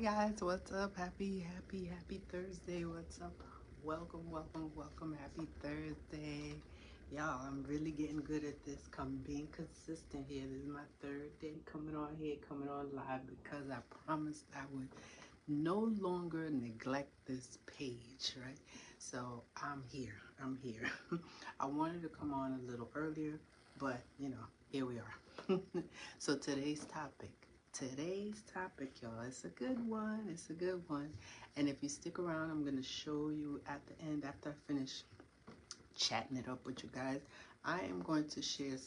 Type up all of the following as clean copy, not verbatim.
guys, what's up? Happy Thursday. What's up? Welcome. Happy Thursday. Y'all, I'm really getting good at this. Being consistent here. This is my third day coming on here, coming on live because I promised I would no longer neglect this page, right? So I'm here. I wanted to come on a little earlier, but here we are. So today's topic, y'all, it's a good one. And if you stick around, I'm going to show you at the end, after I finish chatting it up with you guys, I am going to share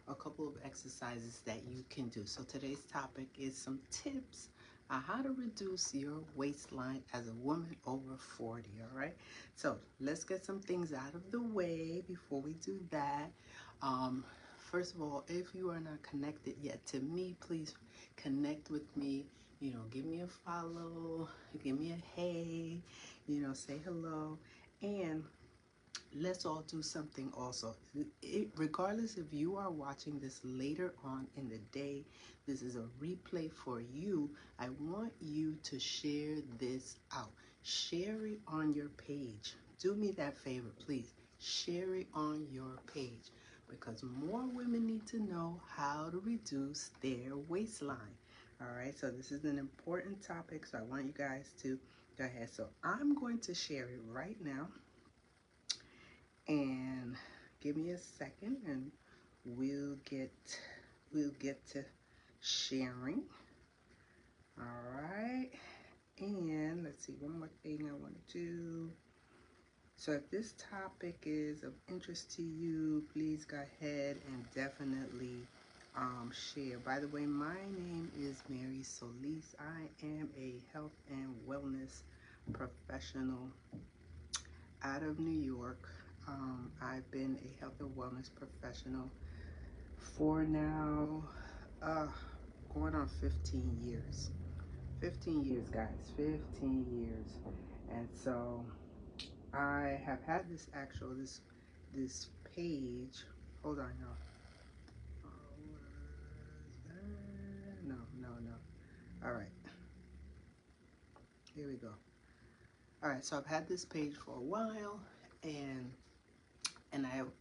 a couple of exercises that you can do. So today's topic is some tips on how to reduce your waistline as a woman over 40. All right, so let's get some things out of the way before we do that. First of all, if you are not connected yet to me, please connect with me. Give me a follow, give me a hey, say hello, and let's all do something also. Regardless if you are watching this later on in the day, this is a replay for you. I want you to share this out. Share it on your page. Do me that favor, please. Share it on your page because more women need to know how to reduce their waistline. All right, so this is an important topic, so I want you guys to go ahead. So I'm going to share it right now. And give me a second and we'll get to sharing. All right, and let's see, one more thing I want to do. So if this topic is of interest to you, please go ahead and definitely share. By the way, my name is Mary Solis. I am a health and wellness professional out of New York. I've been a health and wellness professional for now going on 15 years. 15 years, guys. 15 years. And so I have had this page. Hold on, y'all. No. All right. Here we go. All right, so I've had this page for a while, and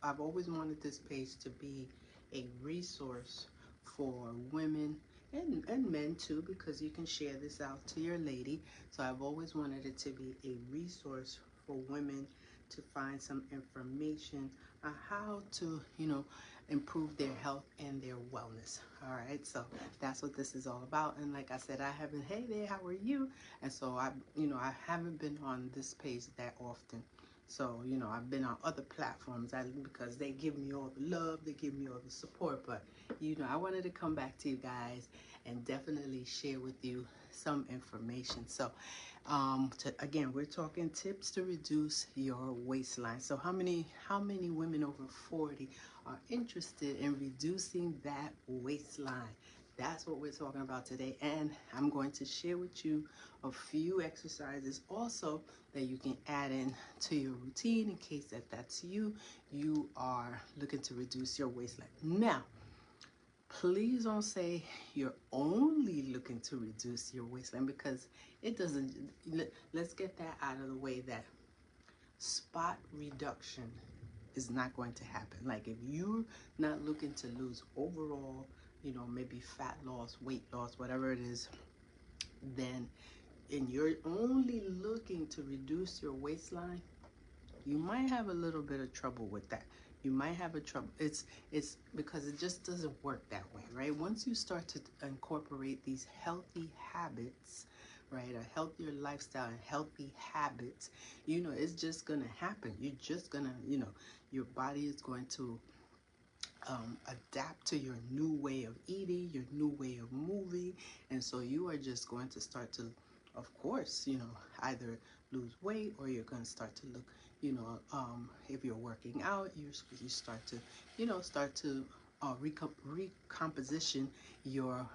I've always wanted this page to be a resource for women and men too, because you can share this out to your lady. So I've always wanted it to be a resource for women to find some information on how to, improve their health and their wellness. All right, so that's what this is all about. And like I said, hey there, how are you? And so I haven't been on this page that often. So, I've been on other platforms because they give me all the love, they give me all the support. But, I wanted to come back to you guys and definitely share with you some information. So, again, we're talking tips to reduce your waistline. So how many women over 40 are interested in reducing that waistline? That's what we're talking about today, and I'm going to share with you a few exercises also that you can add in to your routine in case that's you are looking to reduce your waistline. Now, please don't say you're only looking to reduce your waistline, because it doesn't. Let's get that out of the way, that spot reduction is not going to happen. Like if you're not looking to lose overall, maybe fat loss, weight loss, whatever it is, then and you're only looking to reduce your waistline, you might have a little bit of trouble with that. You might have a trouble. It's because it just doesn't work that way, right? Once you start to incorporate these healthy habits, right, a healthier lifestyle and healthy habits, it's just gonna happen. You're just gonna, your body is going to adapt to your new way of eating, your new way of moving, and so you are just going to start to, of course, either lose weight, or you're going to start to look, if you're working out, you start to recomposition your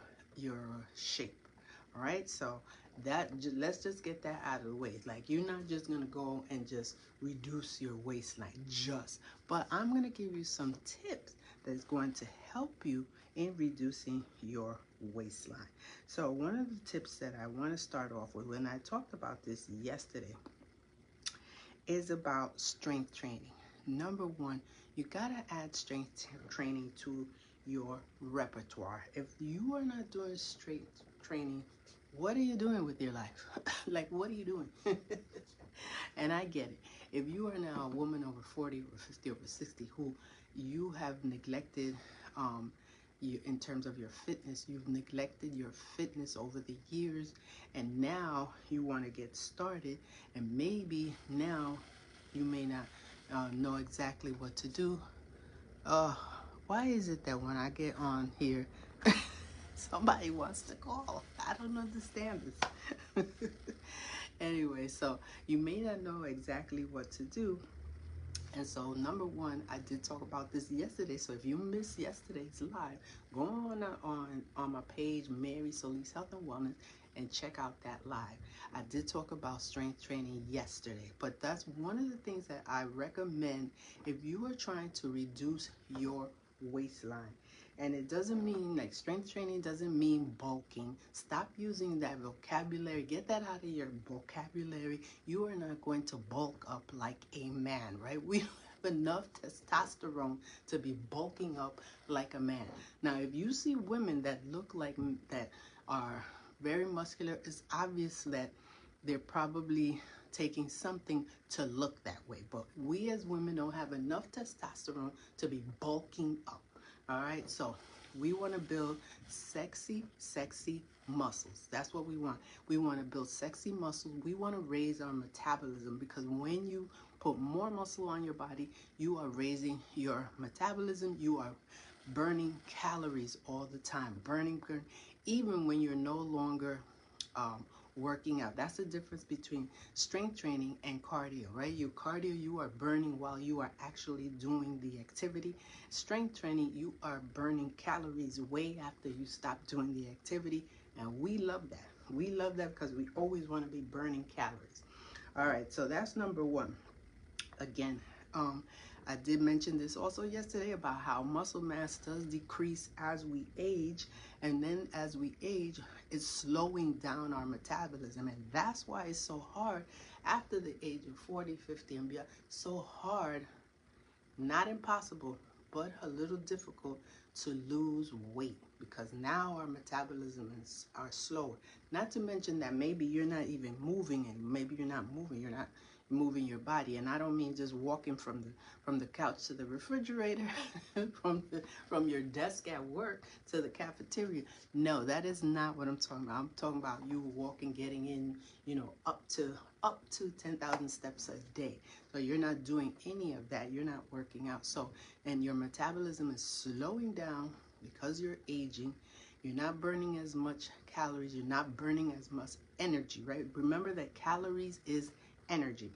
shape. All right, so let's just get that out of the way. Like, you're not just gonna go and just reduce your waistline, but I'm gonna give you some tips that's going to help you in reducing your waistline. So one of the tips that I want to start off with, when I talked about this yesterday, is about strength training. Number one, you gotta add strength training to your repertoire. If you are not doing strength training, what are you doing with your life? Like, what are you doing? And I get it. If you are now a woman over 40, over 50, over 60, who you have neglected, you, in terms of your fitness, you've neglected your fitness over the years, and now you want to get started, and maybe now you may not know exactly what to do. Uh, why is it that when I get on here, somebody wants to call? I don't understand this. Anyway, so you may not know exactly what to do. And so, number one, I did talk about this yesterday. So if you missed yesterday's live, go on my page, Mary Solis Health and Wellness, and check out that live. I did talk about strength training yesterday, but that's one of the things that I recommend if you are trying to reduce your waistline. And it doesn't mean, like, strength training doesn't mean bulking. Stop using that vocabulary. Get that out of your vocabulary. You are not going to bulk up like a man, right? We have enough testosterone to be bulking up like a man. Now, if you see women that look like that are very muscular, it's obvious that they're probably taking something to look that way. But we as women don't have enough testosterone to be bulking up. All right, so we want to build sexy muscles. That's what we want. We want to build sexy muscles. We want to raise our metabolism, because when you put more muscle on your body, you are raising your metabolism. You are burning calories all the time, burning, even when you're no longer working out. That's the difference between strength training and cardio, right? Your cardio, you are burning while you are actually doing the activity. Strength training, you are burning calories way after you stop doing the activity. And we love that. We love that because we always want to be burning calories. All right, so that's number one. Again, I did mention this also yesterday about how muscle mass does decrease as we age, and then as we age, it's slowing down our metabolism, and that's why it's so hard after the age of 40, 50, and beyond. So hard, not impossible, but a little difficult to lose weight, because now our metabolisms are slower. Not to mention that maybe you're not even moving, and maybe you're not moving your body. And I don't mean just walking from the couch to the refrigerator, from your desk at work to the cafeteria. No, that is not what I'm talking about. I'm talking about you walking, getting in, up to 10,000 steps a day. So you're not doing any of that. You're not working out. So, and your metabolism is slowing down because you're aging. You're not burning as much calories. You're not burning as much energy, right? Remember that calories is energy.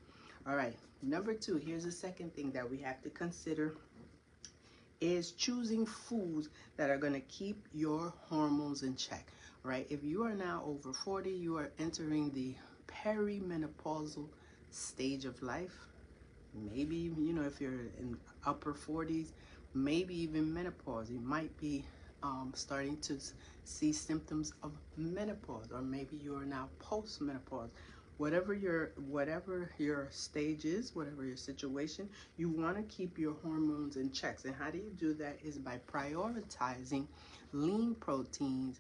All right, number two, here's the second thing that we have to consider, is choosing foods that are going to keep your hormones in check, right? If you are now over 40, you are entering the perimenopausal stage of life. Maybe, if you're in upper 40s, maybe even menopause, you might be starting to see symptoms of menopause, or maybe you are now post-menopause. Whatever your stage is, whatever your situation, you want to keep your hormones in checks. And how do you do that? Is by prioritizing lean proteins,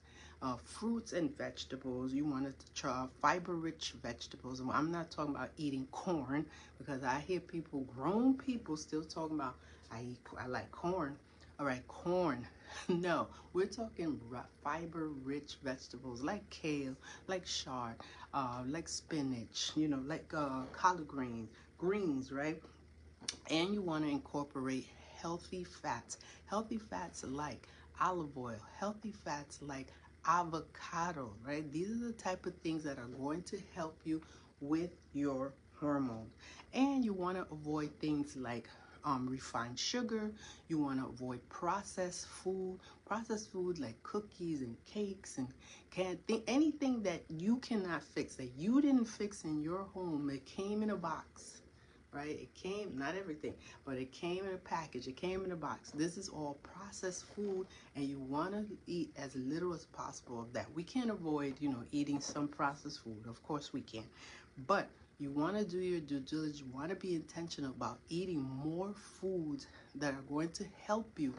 fruits and vegetables. You want to try fiber-rich vegetables. And I'm not talking about eating corn, because I hear people, grown people, still talking about, I like corn. All right, corn. No, we're talking fiber-rich vegetables like kale, like chard, like spinach, like collard greens, right? And you want to incorporate healthy fats like olive oil, healthy fats like avocado, right? These are the type of things that are going to help you with your hormones. And you want to avoid things like refined sugar. You want to avoid processed food like cookies and cakes and anything that you cannot fix, that you didn't fix in your home, that came in a box, right? It came, not everything, but it came in a package, it came in a box. This is all processed food, and you want to eat as little as possible of that. We can't avoid, eating some processed food. Of course we can. But you want to do your due diligence. You want to be intentional about eating more foods that are going to help you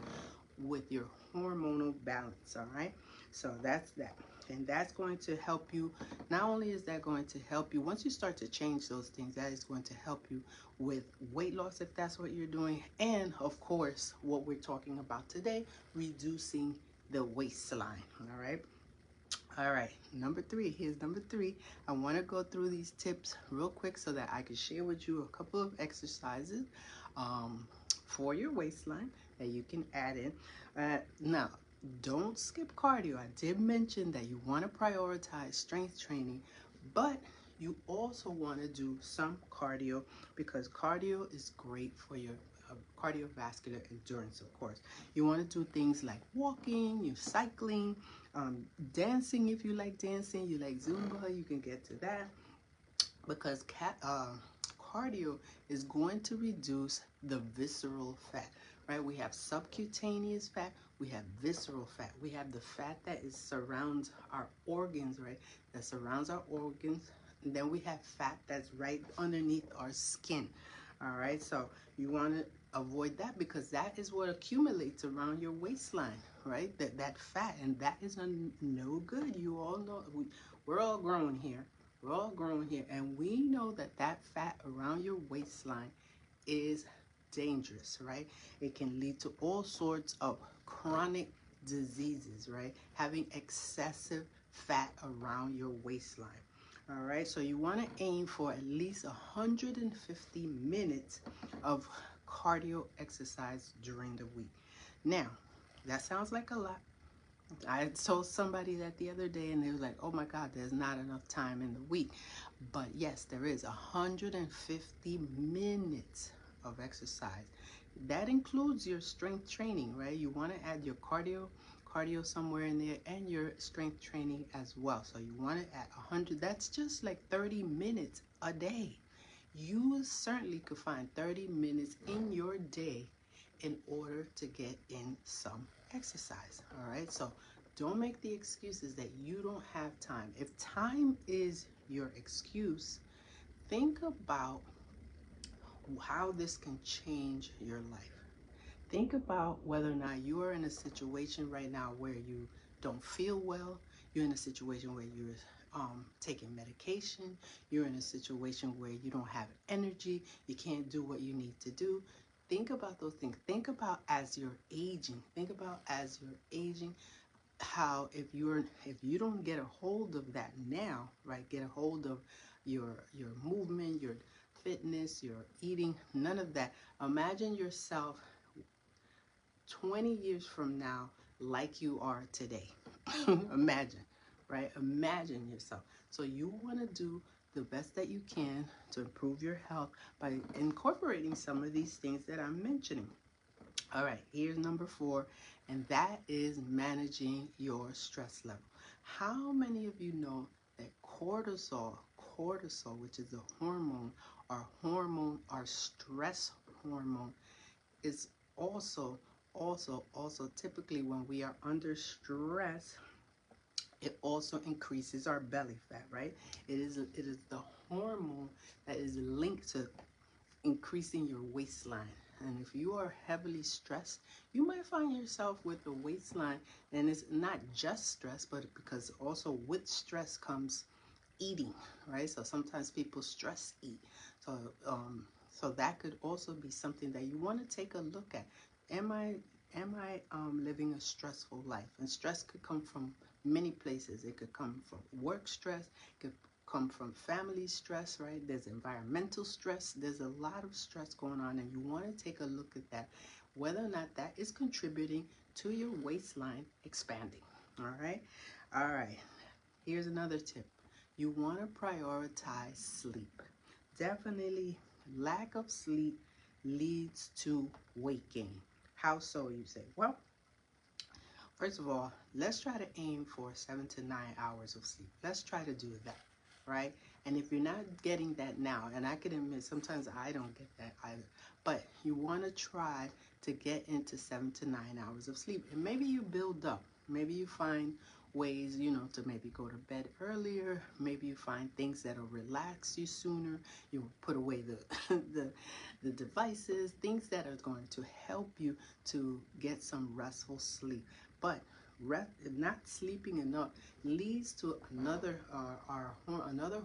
with your hormonal balance, all right? So that's that. And that's going to help you. Not only is that going to help you, once you start to change those things, that is going to help you with weight loss if that's what you're doing. And of course, what we're talking about today, reducing the waistline, all right? All right, number three. Here's number three. I want to go through these tips real quick so that I can share with you a couple of exercises for your waistline that you can add in. Now, don't skip cardio. I did mention that you want to prioritize strength training, but you also want to do some cardio because cardio is great for your cardiovascular endurance, of course. You want to do things like walking, you cycling, dancing. If you like dancing, you like Zumba, you can get to that because cardio is going to reduce the visceral fat, right? We have subcutaneous fat, we have visceral fat, we have the fat that surrounds our organs, right? That surrounds our organs. And then we have fat that's right underneath our skin. All right, so you want to avoid that because that is what accumulates around your waistline, right? That fat, and that is no good. You all know we're all grown here. We're all grown here, and we know that that fat around your waistline is dangerous, right? It can lead to all sorts of chronic diseases, right? Having excessive fat around your waistline. All right, so you want to aim for at least 150 minutes of cardio exercise during the week. Now, that sounds like a lot. I told somebody that the other day and they were like, oh my God, there's not enough time in the week. But yes, there is 150 minutes of exercise. That includes your strength training, right? You want to add your cardio somewhere in there and your strength training as well. So you want to add 100. That's just like 30 minutes a day. You certainly could find 30 minutes in your day in order to get in some exercise. All right, so don't make the excuses that you don't have time. If time is your excuse, think about how this can change your life. Think about whether or not you are in a situation right now where you don't feel well. You're in a situation where you're taking medication. You're in a situation where you don't have energy. You can't do what you need to do. Think about those things. Think about as you're aging. Think about as you're aging how if you don't get a hold of that now, right? Get a hold of your movement, your fitness, your eating, none of that. Imagine yourself 20 years from now like you are today. Imagine, right? Imagine yourself. So you want to do the best that you can to improve your health by incorporating some of these things that I'm mentioning. All right, here's number 4, and that is managing your stress level. How many of you know that cortisol, which is a hormone, our stress hormone, is also typically when we are under stress, it also increases our belly fat, right? It is the hormone that is linked to increasing your waistline. And if you are heavily stressed, you might find yourself with a waistline, and it's not just stress, but because also with stress comes eating, right? So sometimes people stress eat. So that could also be something that you want to take a look at. Am I living a stressful life? And stress could come from many places. It could come from work stress, it could come from family stress, right? There's environmental stress. There's a lot of stress going on, and you want to take a look at that, whether or not that is contributing to your waistline expanding. All right. Here's another tip. You want to prioritize sleep. Definitely, lack of sleep leads to weight gain. How so, you say? Well, first of all, let's try to aim for 7 to 9 hours of sleep. Let's try to do that, right? And if you're not getting that now, and I can admit sometimes I don't get that either, but you want to try to get into 7 to 9 hours of sleep. And maybe you build up. Maybe you find ways, you know, to maybe go to bed earlier. Maybe you find things that'll relax you sooner. You put away the the devices, things that are going to help you to get some restful sleep. But not sleeping enough leads to another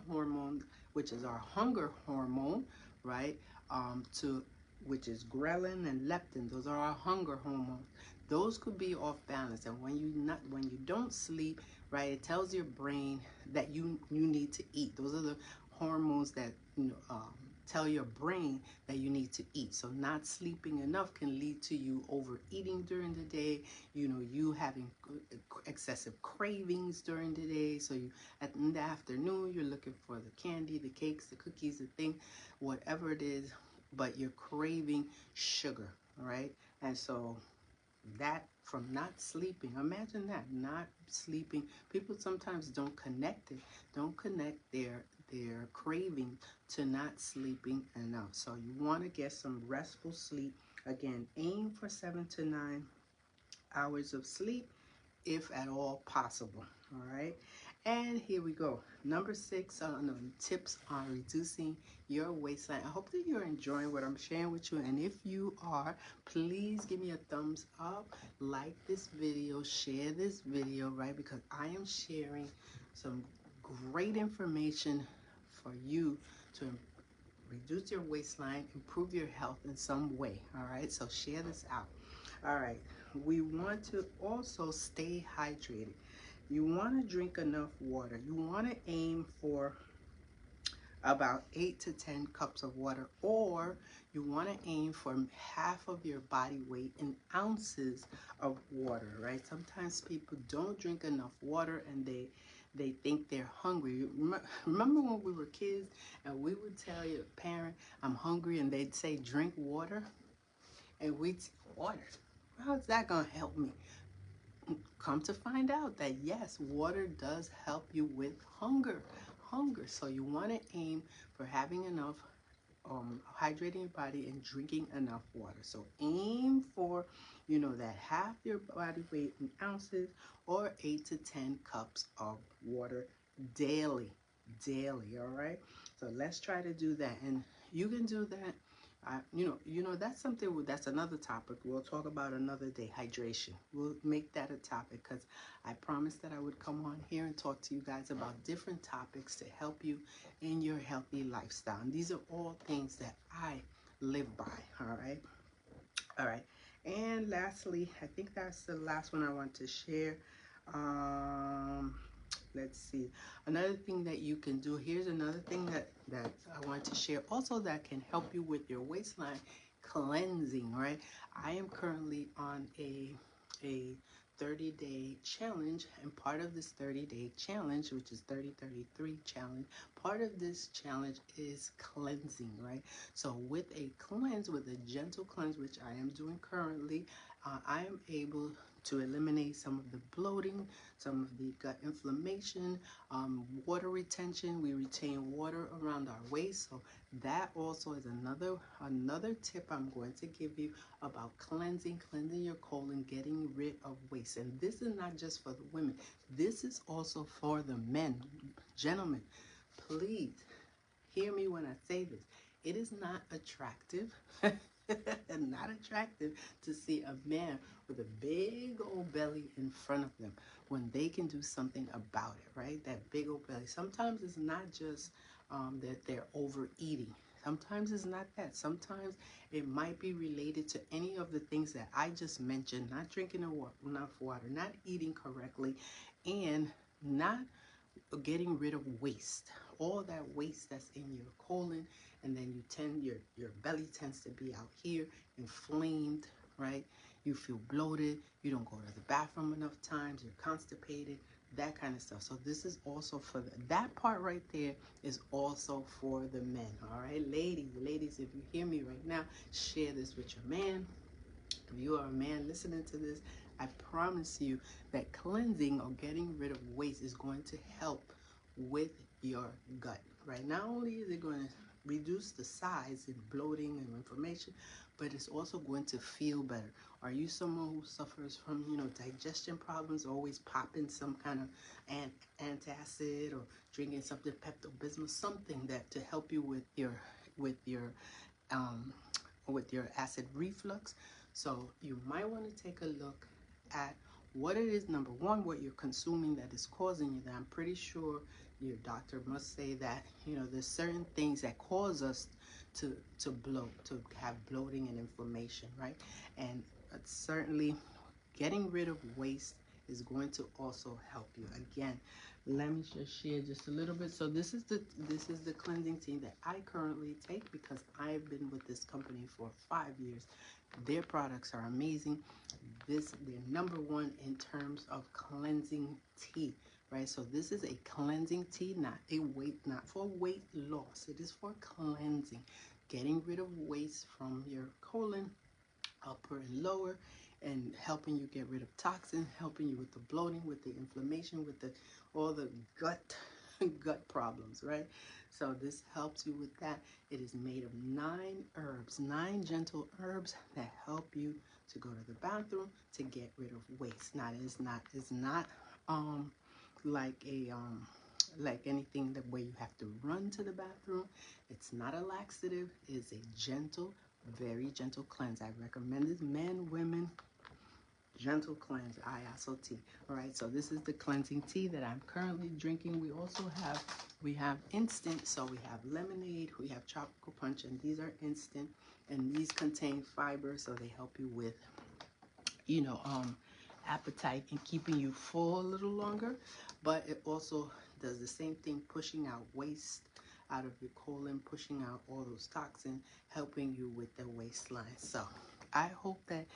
hormone, which is our hunger hormone, right? To which is ghrelin and leptin. Those are our hunger hormones. Those could be off balance, and when you don't sleep, right, it tells your brain that you need to eat. Those are the hormones that tell your brain that you need to eat. So not sleeping enough can lead to you overeating during the day, you having excessive cravings during the day. So in the afternoon, you're looking for the candy, the cakes, the cookies, the thing, whatever it is, but you're craving sugar, right? And so that from not sleeping, imagine that, not sleeping. People sometimes don't connect their craving to not sleeping enough. So you want to get some restful sleep. Again, aim for 7 to 9 hours of sleep if at all possible. All right, and here we go. Number 6 on the tips on reducing your waistline. I hope that you're enjoying what I'm sharing with you, and if you are, please give me a thumbs up, like this video, share this video, right? Because I am sharing some great information for you to reduce your waistline, improve your health in some way. All right, so share this out. All right, we want to also stay hydrated. You want to drink enough water. You want to aim for about 8 to 10 cups of water, or you want to aim for half of your body weight in ounces of water, right? Sometimes people don't drink enough water and they think they're hungry. Remember when we were kids and we would tell your parent, I'm hungry, and they'd say, drink water, and we'd say, water? How's that gonna help me? Come to find out that yes, water does help you with hunger. So you want to aim for having enough, hydrating your body and drinking enough water. So aim for, that half your body weight in ounces, or 8 to 10 cups of water daily. All right. So let's try to do that, and you can do that. That's another topic. We'll talk about another day. Hydration. We'll make that a topic, because I promised that I would come on here and talk to you guys about different topics to help you in your healthy lifestyle. And these are all things that I live by. All right. And lastly, I think that's the last one I want to share. Let's see, another thing that you can do. Here's another thing that I want to share also that can help you with your waistline: cleansing, right? I am currently on a 30-day challenge, and part of this 30-day challenge, which is 30-33 challenge, part of this challenge is cleansing, right? So with a gentle cleanse, which I am doing currently, I am able to eliminate some of the bloating, some of the gut inflammation, water retention. We retain water around our waist, so that also is another tip I'm going to give you about cleansing your colon, getting rid of waste. And this is not just for the women. This is also for the men. Gentlemen, please hear me when I say this. It is not attractive, not attractive to see a man with a big old belly in front of them when they can do something about it, right? That big old belly. Sometimes it's not just that they're overeating. Sometimes it's not that. Sometimes it might be related to any of the things that I just mentioned: not drinking enough water, not eating correctly, and not getting rid of waste. All that waste that's in your colon, and then your belly tends to be out here inflamed, right? You feel bloated, you don't go to the bathroom enough times, you're constipated, that kind of stuff. So this is also for that part right there is also for the men. All right, ladies, if you hear me right now, share this with your man. If you are a man listening to this, I promise you that cleansing or getting rid of waste is going to help with your gut. right? Not only is it going to reduce the size and bloating and inflammation, but it's also going to feel better. Are you someone who suffers from, digestion problems, always popping some kind of antacid, or drinking something Pepto-Bismol, something that to help you with your um, with your acid reflux? So you might want to take a look at what it is. Number one, what you're consuming that is causing you that. I'm pretty sure your doctor must say that, there's certain things that cause us to bloat, to have bloating and inflammation, right? And certainly getting rid of waste is going to also help you. Again, let me just share just a little bit. So this is the cleansing tea that I currently take because I've been with this company for 5 years. Their products are amazing. They're number one in terms of cleansing tea, right? So this is a cleansing tea, not for weight loss. It is for cleansing, getting rid of waste from your colon, upper and lower, and helping you get rid of toxins, helping you with the bloating, with the inflammation, with all the gut gut problems, right? So this helps you with that. It is made of 9 herbs, 9 gentle herbs that help you to go to the bathroom to get rid of waste. Now it's not like like anything that way you have to run to the bathroom. It's not a laxative. It's a gentle, very gentle cleanse. I recommend this men, women, gentle cleanse, ISO tea. All right, so this is the cleansing tea that I'm currently drinking. We have instant, so we have lemonade, we have tropical punch, and these are instant, and these contain fiber, so they help you with, appetite and keeping you full a little longer. But it also does the same thing, pushing out waste out of your colon, pushing out all those toxins, helping you with the waistline. So I hope that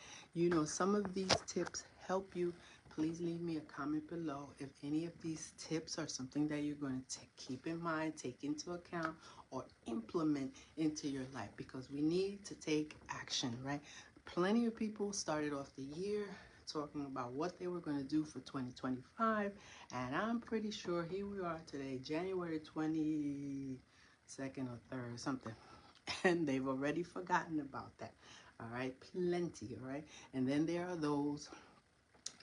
some of these tips help you. Please leave me a comment below if any of these tips are something that you're going to keep in mind, take into account, or implement into your life, because we need to take action, right? Plenty of people started off the year talking about what they were going to do for 2025, and I'm pretty sure here we are today, January 22nd or 3rd, something, and they've already forgotten about that. All right, plenty. All right, and then there are those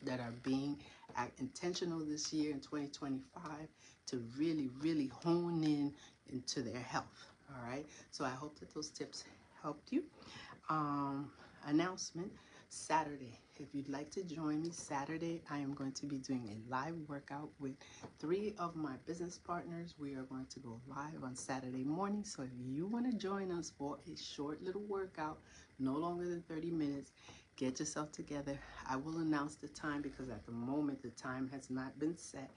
that are being intentional this year in 2025 to really, really hone in into their health. All right, so I hope that those tips helped you. Announcement: Saturday, if you'd like to join me Saturday, I am going to be doing a live workout with 3 of my business partners. We are going to go live on Saturday morning, so if you want to join us for a short little workout, no longer than 30 minutes, get yourself together. I will announce the time because at the moment the time has not been set,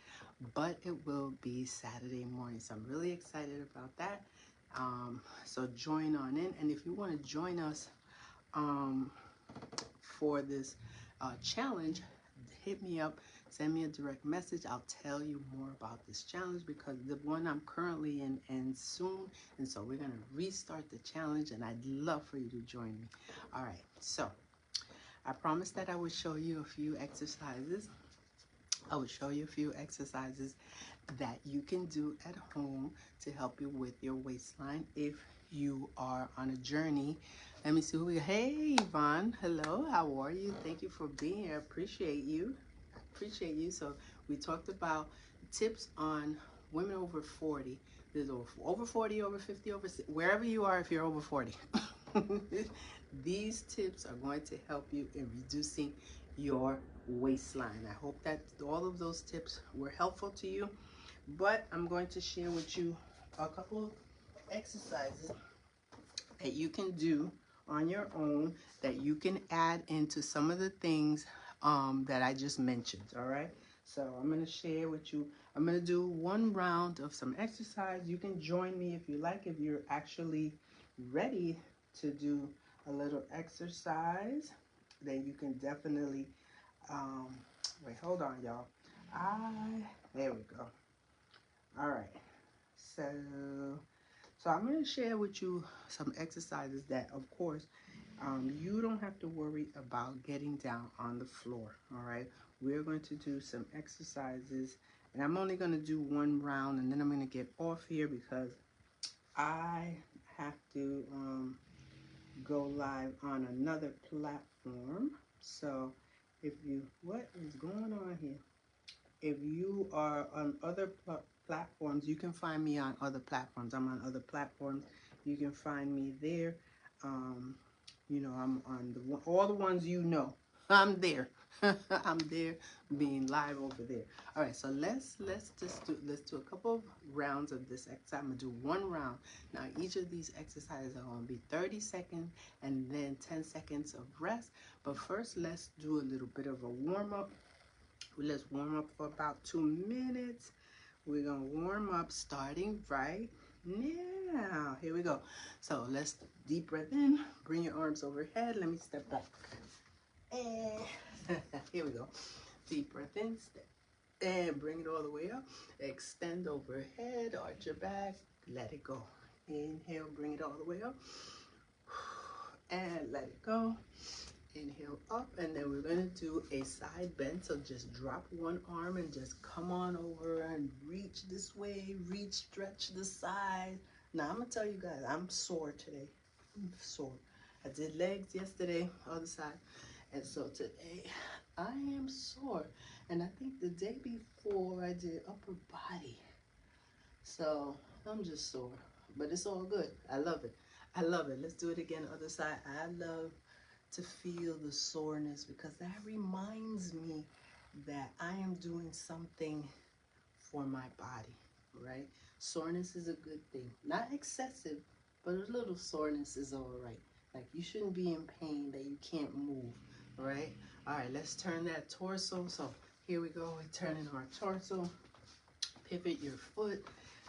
but it will be Saturday morning, so I'm really excited about that. So join on in, and if you want to join us for this challenge, hit me up, send me a direct message. I'll tell you more about this challenge, because the one I'm currently in ends soon, and so we're going to restart the challenge, and I'd love for you to join me. All right, so I promised that I would show you a few exercises. That you can do at home to help you with your waistline if you are on a journey. Let me see who we. Hey, Yvonne. Hello. How are you? Thank you for being here. Appreciate you. So we talked about tips on women over 40. There's over 40, over 50, over wherever you are if you're over 40. These tips are going to help you in reducing your waistline. I hope that all of those tips were helpful to you. But I'm going to share with you a couple of exercises that you can do on your own, that you can add into some of the things that I just mentioned. All right, so I'm going to share with you. I'm going to do one round of some exercise. You can join me if you like, if you're actually ready to do a little exercise. Then you can definitely wait, hold on, y'all. There we go. All right, so I'm going to share with you some exercises that, of course, you don't have to worry about getting down on the floor. All right, we're going to do some exercises And I'm only going to do one round, and then I'm going to get off here because I have to go live on another platform. So if you, what is going on here? If you are on other platforms, you can find me on other platforms. I'm on other platforms. You can find me there. You know, I'm on all the ones you know. I'm there. I'm there being live over there. All right, so let's do a couple of rounds of this exercise. I'm gonna do one round. Now each of these exercises are gonna be 30 seconds and then 10 seconds of rest. But first, let's do a little bit of a warm up. Let's warm up for about 2 minutes. We're gonna warm up starting right now. Here we go. So let's deep breath in. Bring your arms overhead. Let me step back. And here we go. Deep breath in, step, and bring it all the way up. Extend overhead, arch your back, let it go. Inhale, bring it all the way up, and let it go. Inhale up, and then we're going to do a side bend. So just drop one arm and just come on over and reach this way, reach, stretch the side. Now I'm gonna tell you guys, I'm sore today. I'm sore. I did legs yesterday, other side. And so today I am sore. And I think the day before I did upper body. So I'm just sore. But it's all good. I love it. I love it. Let's do it again, other side. I love to feel the soreness because that reminds me that I am doing something for my body, right? Soreness is a good thing. Not excessive, but a little soreness is all right. Like you shouldn't be in pain that you can't move, right? All right, let's turn that torso. So here we go. We're turning our torso. Pivot your foot.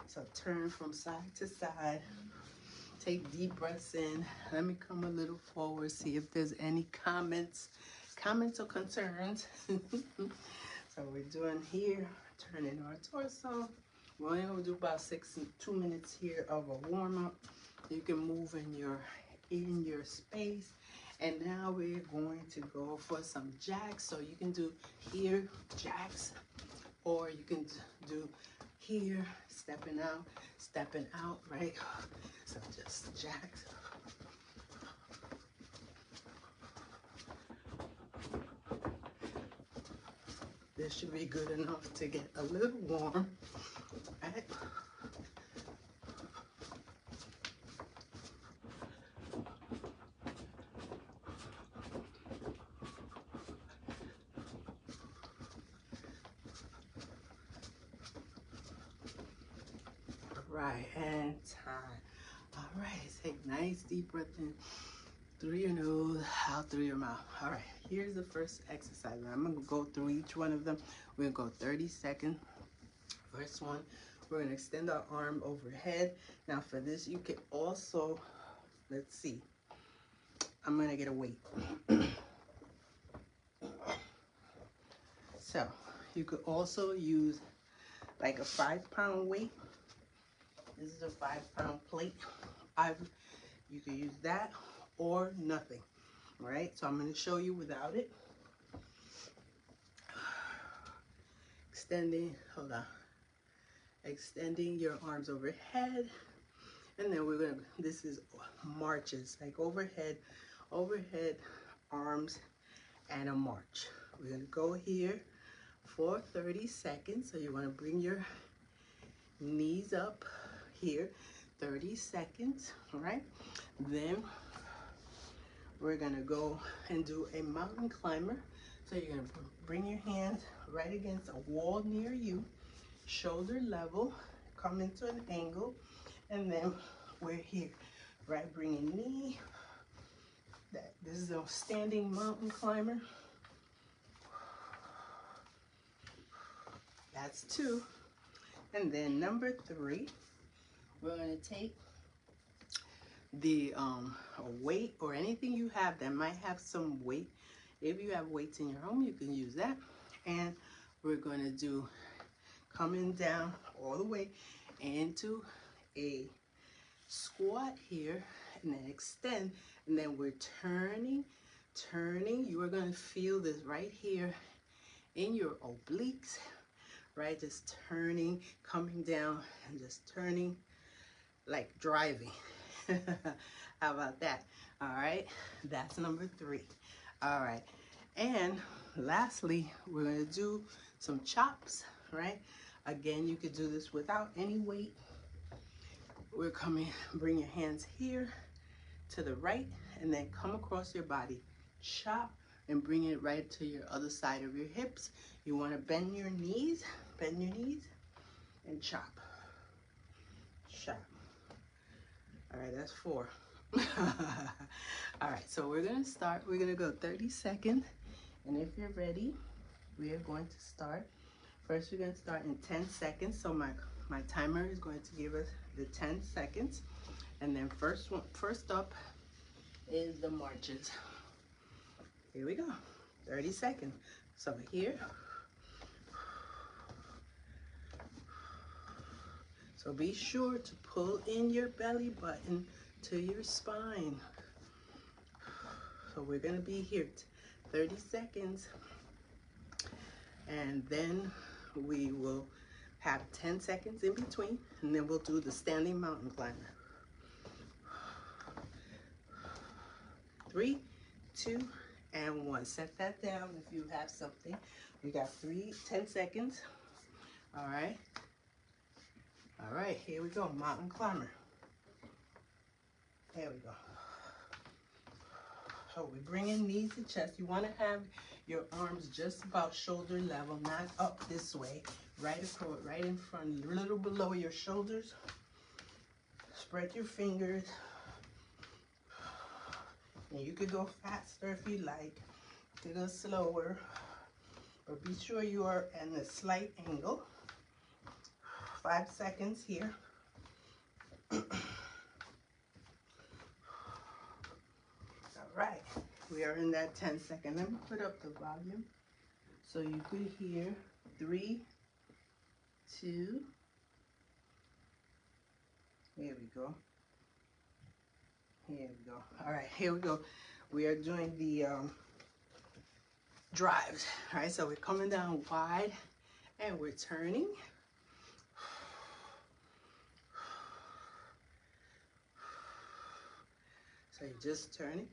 So turn from side to side. Take deep breaths in. Let me come a little forward, see if there's any comments or concerns. So we're doing here, turning our torso. We're only gonna do about 2 minutes here of a warm up. You can move in your space. And now we're going to go for some jacks. So you can do here, jacks, or you can do here, stepping out, right? So just jacks. This should be good enough to get a little warm, right? Right, and time. All right, take nice deep breath in through your nose, out through your mouth. All right, here's the first exercise. I'm gonna go through each one of them. We're gonna go 30 seconds. First one, we're gonna extend our arm overhead. Now for this, you can also, let's see, I'm gonna get a weight. So you could also use like a 5-pound weight. This is a 5-pound plate. You can use that or nothing, right? So I'm going to show you without it. Extending your arms overhead. And then we're going to, this is marches, like overhead, arms, and a march. We're going to go here for 30 seconds. So you want to bring your knees up here, 30 seconds, all right? Then we're gonna go and do a mountain climber. So you're gonna bring your hands right against a wall near you, shoulder level, come into an angle, and then we're here, right? Bring a knee. This is a standing mountain climber. That's 2. And then number 3, we're gonna take the a weight or anything you have that might have some weight. If you have weights in your home, you can use that. And we're going to do coming down all the way into a squat here, and then extend, and then we're turning. You are going to feel this right here in your obliques, right? Just turning, coming down, and just turning like driving. How about that? All right, that's number 3. All right, and lastly, we're gonna do some chops, right? Again, you could do this without any weight. We're coming, bring your hands here to the right, and then come across your body. Chop and bring it right to your other side of your hips. You wanna bend your knees, and chop. Chop. All right, that's 4. All right, so we're gonna start. We're gonna go 30 seconds. And if you're ready, we are going to start. First, we're gonna start in 10 seconds. So my timer is going to give us the 10 seconds. And then first up is the marches. Here we go, 30 seconds. So here. So be sure to pull in your belly button to your spine. So we're gonna be here 30 seconds. And then we will have 10 seconds in between, and then we'll do the standing mountain climber. 3, 2, and 1. Set that down if you have something. We got 10 seconds. All right. All right, here we go, mountain climber. There we go. So we bring in knees to chest. You want to have your arms just about shoulder level, not up this way. Right across, right in front, a little below your shoulders. Spread your fingers. And you could go faster if you like. You could go slower. But be sure you are at a slight angle. 5 seconds here. All right, we are in that 10 second. Let me put up the volume so you could hear. 3, 2, here we go. Here we go. All right, here we go. We are doing the drives. All right, so we're coming down wide and we're turning. So you're just turning.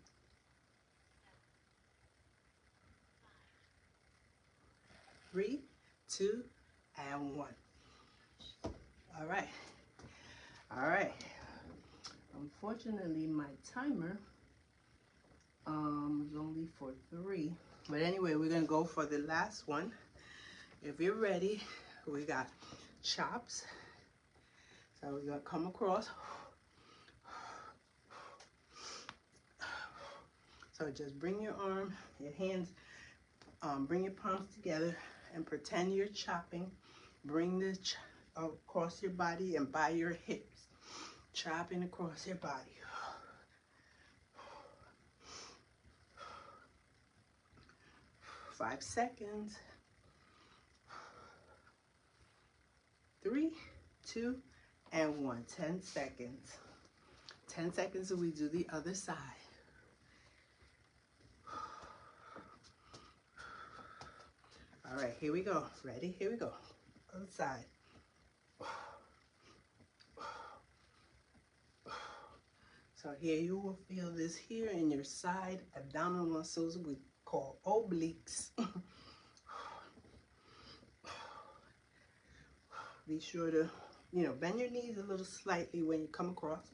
3, 2, and 1. All right. All right. Unfortunately, my timer is only for 3. But anyway, we're gonna go for the last one. If you're ready, we got chops. So we're gonna come across. So just bring your arm, your hands, bring your palms together and pretend you're chopping. Bring this across your body and by your hips. Chopping across your body. 5 seconds. 3, 2, and 1. 10 seconds. 10 seconds and we do the other side. All right, here we go. Ready? Here we go. Other side. So here you will feel this here in your side abdominal muscles we call obliques. Be sure to, bend your knees a little slightly when you come across.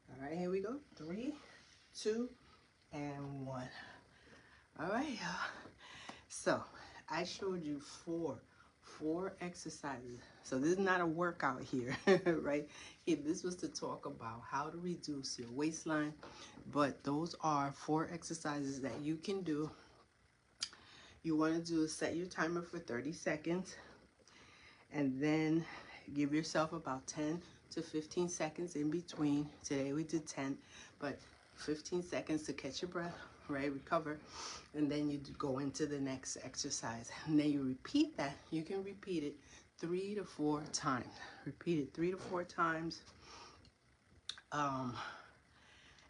All right, here we go. 3, 2, and 1. All right, y'all. So I showed you four exercises. So this is not a workout here, right? This was to talk about how to reduce your waistline, but those are 4 exercises that you can do. You want to do is set your timer for 30 seconds and then give yourself about 10 to 15 seconds in between. Today we did 10, but 15 seconds to catch your breath, right? Recover, and then you go into the next exercise. And then you repeat that. You can repeat it 3 to 4 times. Repeat it 3 to 4 times.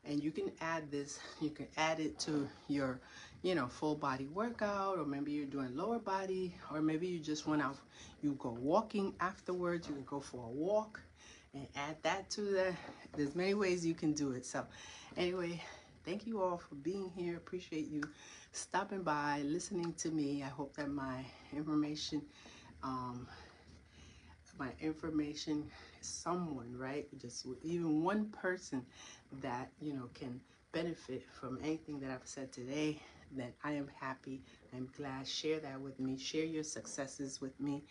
And you can add this, you can add it to your, you know, full body workout, or maybe you're doing lower body, or maybe you just went out, you go walking afterwards, you can go for a walk and add that to that. There's many ways you can do it. So anyway, thank you all for being here. Appreciate you stopping by, listening to me. I hope that um, my information, someone, right, just even one person that, you know, can benefit from anything that I've said today, then I am happy. I'm glad. Share that with me. Share your successes with me.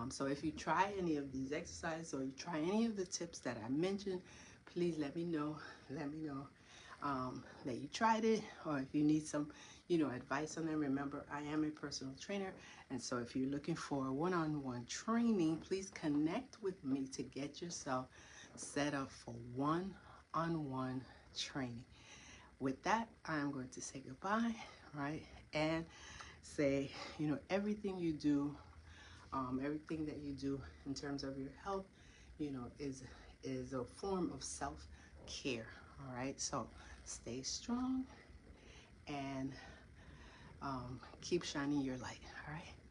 So if you try any of these exercises, or you try any of the tips that I mentioned, please let me know. Let me know that you tried it, or if you need some, you know, advice on them. Remember, I am a personal trainer, and so if you're looking for one-on-one training, please connect with me to get yourself set up for one-on-one training. With that, I'm going to say goodbye, right, and say, you know, everything you do, everything that you do in terms of your health, you know, is a form of self-care. All right, so stay strong and keep shining your light. All right.